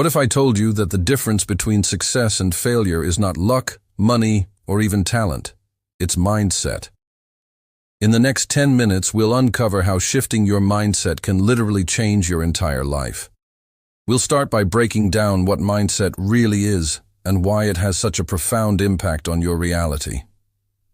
What if I told you that the difference between success and failure is not luck, money, or even talent? It's mindset. In the next 10 minutes, we'll uncover how shifting your mindset can literally change your entire life. We'll start by breaking down what mindset really is and why it has such a profound impact on your reality.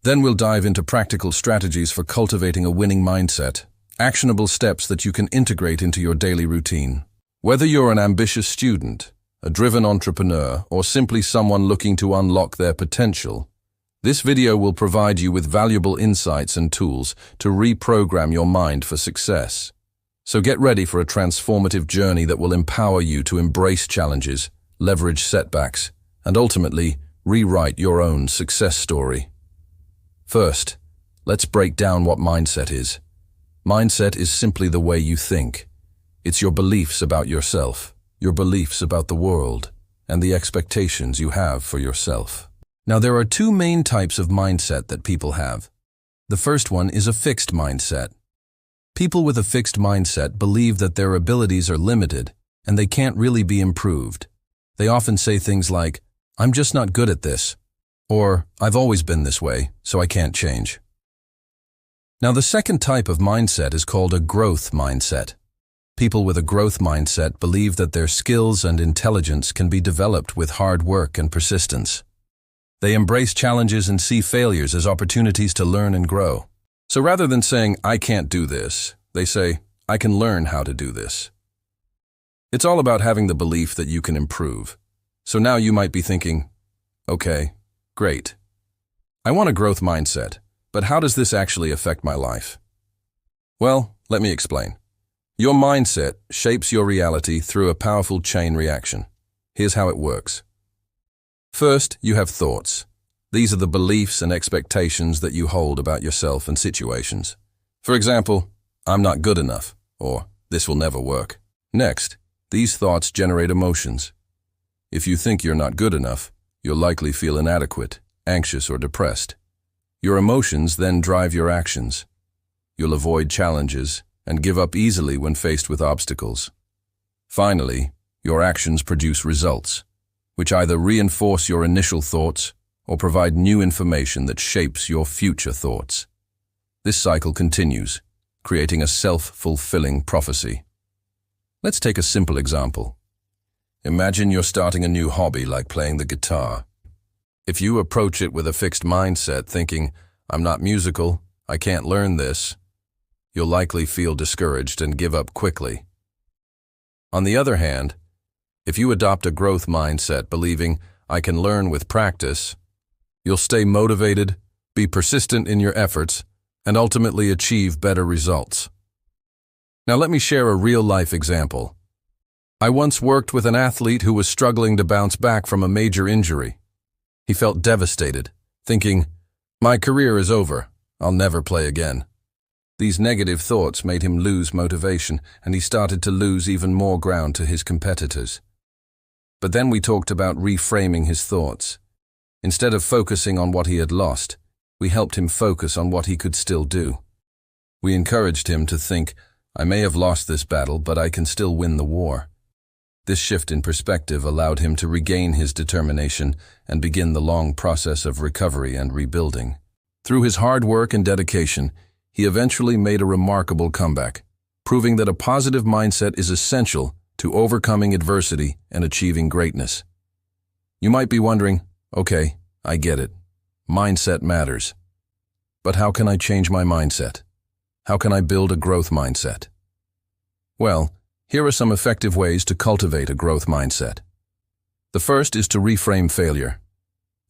Then we'll dive into practical strategies for cultivating a winning mindset, actionable steps that you can integrate into your daily routine. Whether you're an ambitious student, a driven entrepreneur, or simply someone looking to unlock their potential, this video will provide you with valuable insights and tools to reprogram your mind for success. So get ready for a transformative journey that will empower you to embrace challenges, leverage setbacks, and ultimately rewrite your own success story. First, let's break down what mindset is. Mindset is simply the way you think. It's your beliefs about yourself, your beliefs about the world, and the expectations you have for yourself. Now, there are two main types of mindset that people have. The first one is a fixed mindset. People with a fixed mindset believe that their abilities are limited and they can't really be improved. They often say things like, "I'm just not good at this," or "I've always been this way, so I can't change." Now, the second type of mindset is called a growth mindset. People with a growth mindset believe that their skills and intelligence can be developed with hard work and persistence. They embrace challenges and see failures as opportunities to learn and grow. So rather than saying, "I can't do this," they say, "I can learn how to do this." It's all about having the belief that you can improve. So now you might be thinking, "Okay, great. I want a growth mindset, but how does this actually affect my life?" Well, let me explain. Your mindset shapes your reality through a powerful chain reaction. Here's how it works. First, you have thoughts. These are the beliefs and expectations that you hold about yourself and situations. For example, "I'm not good enough," or "This will never work." Next, these thoughts generate emotions. If you think you're not good enough, you'll likely feel inadequate, anxious, or depressed. Your emotions then drive your actions. You'll avoid challenges and give up easily when faced with obstacles. Finally, your actions produce results, which either reinforce your initial thoughts or provide new information that shapes your future thoughts. This cycle continues, creating a self-fulfilling prophecy. Let's take a simple example. Imagine you're starting a new hobby like playing the guitar. If you approach it with a fixed mindset thinking, "I'm not musical, I can't learn this," you'll likely feel discouraged and give up quickly. On the other hand, if you adopt a growth mindset believing, "I can learn with practice," you'll stay motivated, be persistent in your efforts, and ultimately achieve better results. Now let me share a real-life example. I once worked with an athlete who was struggling to bounce back from a major injury. He felt devastated, thinking, "My career is over, I'll never play again." These negative thoughts made him lose motivation, and he started to lose even more ground to his competitors. But then we talked about reframing his thoughts. Instead of focusing on what he had lost, we helped him focus on what he could still do. We encouraged him to think, "I may have lost this battle, but I can still win the war." This shift in perspective allowed him to regain his determination and begin the long process of recovery and rebuilding. Through his hard work and dedication, he eventually made a remarkable comeback, proving that a positive mindset is essential to overcoming adversity and achieving greatness. You might be wondering, "Okay, I get it. Mindset matters. But how can I change my mindset? How can I build a growth mindset?" Well, here are some effective ways to cultivate a growth mindset. The first is to reframe failure.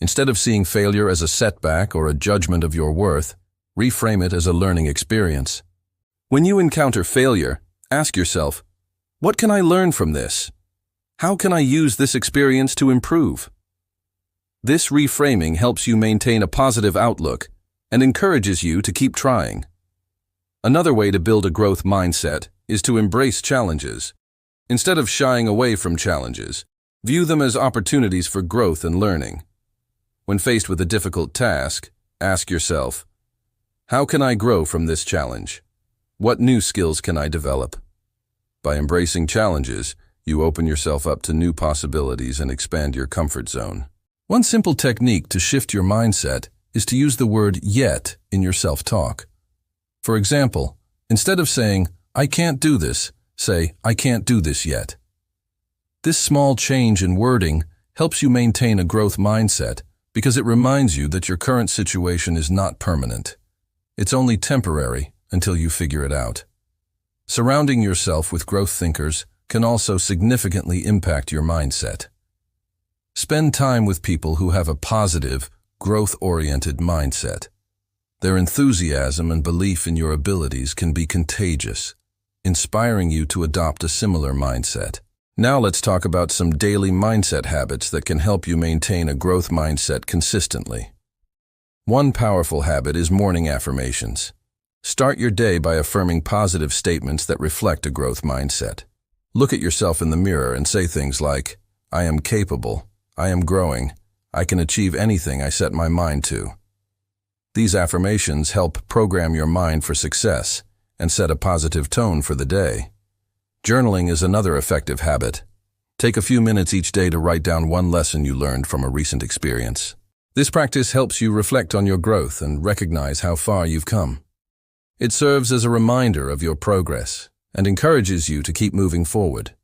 Instead of seeing failure as a setback or a judgment of your worth, reframe it as a learning experience. When you encounter failure, ask yourself, "What can I learn from this? How can I use this experience to improve?" This reframing helps you maintain a positive outlook and encourages you to keep trying. Another way to build a growth mindset is to embrace challenges. Instead of shying away from challenges, view them as opportunities for growth and learning. When faced with a difficult task, ask yourself, "How can I grow from this challenge? What new skills can I develop?" By embracing challenges, You open yourself up to new possibilities and expand your comfort zone. One simple technique to shift your mindset is to use the word yet in your self-talk. For example, instead of saying, "I can't do this," say, "I can't do this yet." This small change in wording helps you maintain a growth mindset because it reminds you that your current situation is not permanent. It's only temporary until you figure it out. Surrounding yourself with growth thinkers can also significantly impact your mindset. Spend time with people who have a positive, growth-oriented mindset. Their enthusiasm and belief in your abilities can be contagious, inspiring you to adopt a similar mindset. Now let's talk about some daily mindset habits that can help you maintain a growth mindset consistently. One powerful habit is morning affirmations. Start your day by affirming positive statements that reflect a growth mindset. Look at yourself in the mirror and say things like, "I am capable, I am growing, I can achieve anything I set my mind to." These affirmations help program your mind for success and set a positive tone for the day. Journaling is another effective habit. Take a few minutes each day to write down one lesson you learned from a recent experience. This practice helps you reflect on your growth and recognize how far you've come. It serves as a reminder of your progress and encourages you to keep moving forward.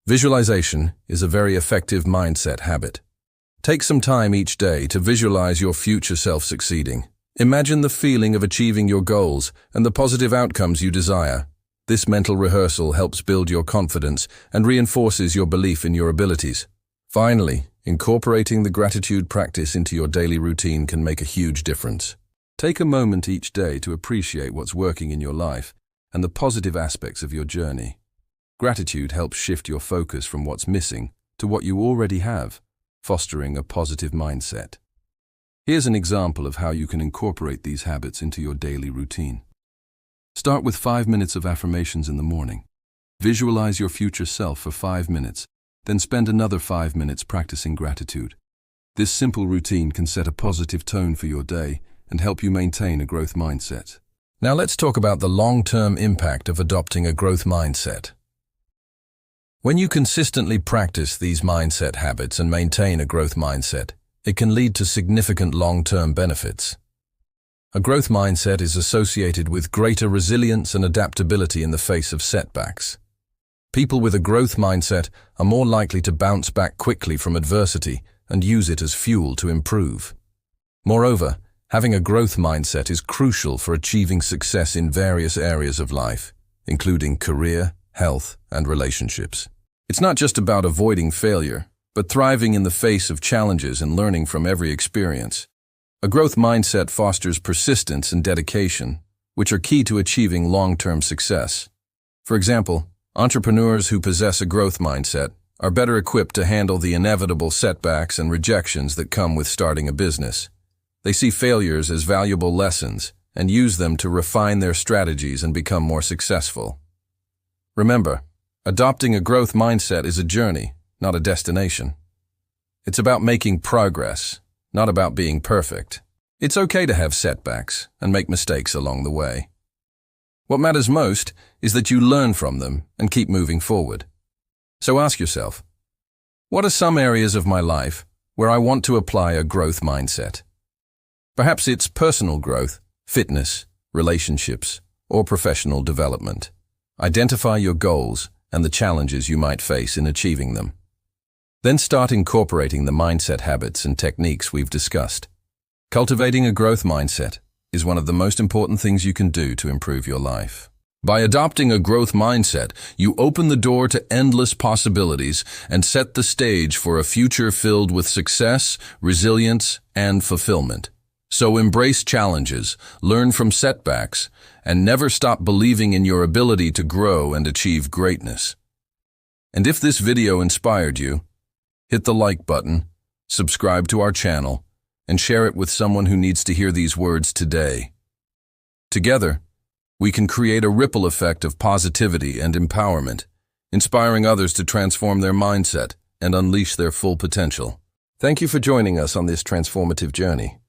Visualization is a very effective mindset habit. Take some time each day to visualize your future self succeeding. Imagine the feeling of achieving your goals and the positive outcomes you desire. This mental rehearsal helps build your confidence and reinforces your belief in your abilities. Finally, incorporating the gratitude practice into your daily routine can make a huge difference. Take a moment each day to appreciate what's working in your life and the positive aspects of your journey. Gratitude helps shift your focus from what's missing to what you already have, fostering a positive mindset. Here's an example of how you can incorporate these habits into your daily routine. Start with 5 minutes of affirmations in the morning. Visualize your future self for 5 minutes, then spend another 5 minutes practicing gratitude. This simple routine can set a positive tone for your day and help you maintain a growth mindset. Now let's talk about the long-term impact of adopting a growth mindset. When you consistently practice these mindset habits and maintain a growth mindset, it can lead to significant long-term benefits. A growth mindset is associated with greater resilience and adaptability in the face of setbacks. People with a growth mindset are more likely to bounce back quickly from adversity and use it as fuel to improve. Moreover, having a growth mindset is crucial for achieving success in various areas of life, including career, health, and relationships. It's not just about avoiding failure, but thriving in the face of challenges and learning from every experience. A growth mindset fosters persistence and dedication, which are key to achieving long-term success. For example, entrepreneurs who possess a growth mindset are better equipped to handle the inevitable setbacks and rejections that come with starting a business. They see failures as valuable lessons and use them to refine their strategies and become more successful. Remember, adopting a growth mindset is a journey, not a destination. It's about making progress, not about being perfect. It's okay to have setbacks and make mistakes along the way. What matters most is that you learn from them and keep moving forward. So ask yourself, what are some areas of my life where I want to apply a growth mindset? Perhaps it's personal growth, fitness, relationships, or professional development. Identify your goals and the challenges you might face in achieving them. Then start incorporating the mindset habits and techniques we've discussed. Cultivating a growth mindset is one of the most important things you can do to improve your life. By adopting a growth mindset, you open the door to endless possibilities and set the stage for a future filled with success, resilience, and fulfillment. So embrace challenges, learn from setbacks, and never stop believing in your ability to grow and achieve greatness. And if this video inspired you, hit the like button, subscribe to our channel, and share it with someone who needs to hear these words today. Together, we can create a ripple effect of positivity and empowerment, inspiring others to transform their mindset and unleash their full potential. Thank you for joining us on this transformative journey.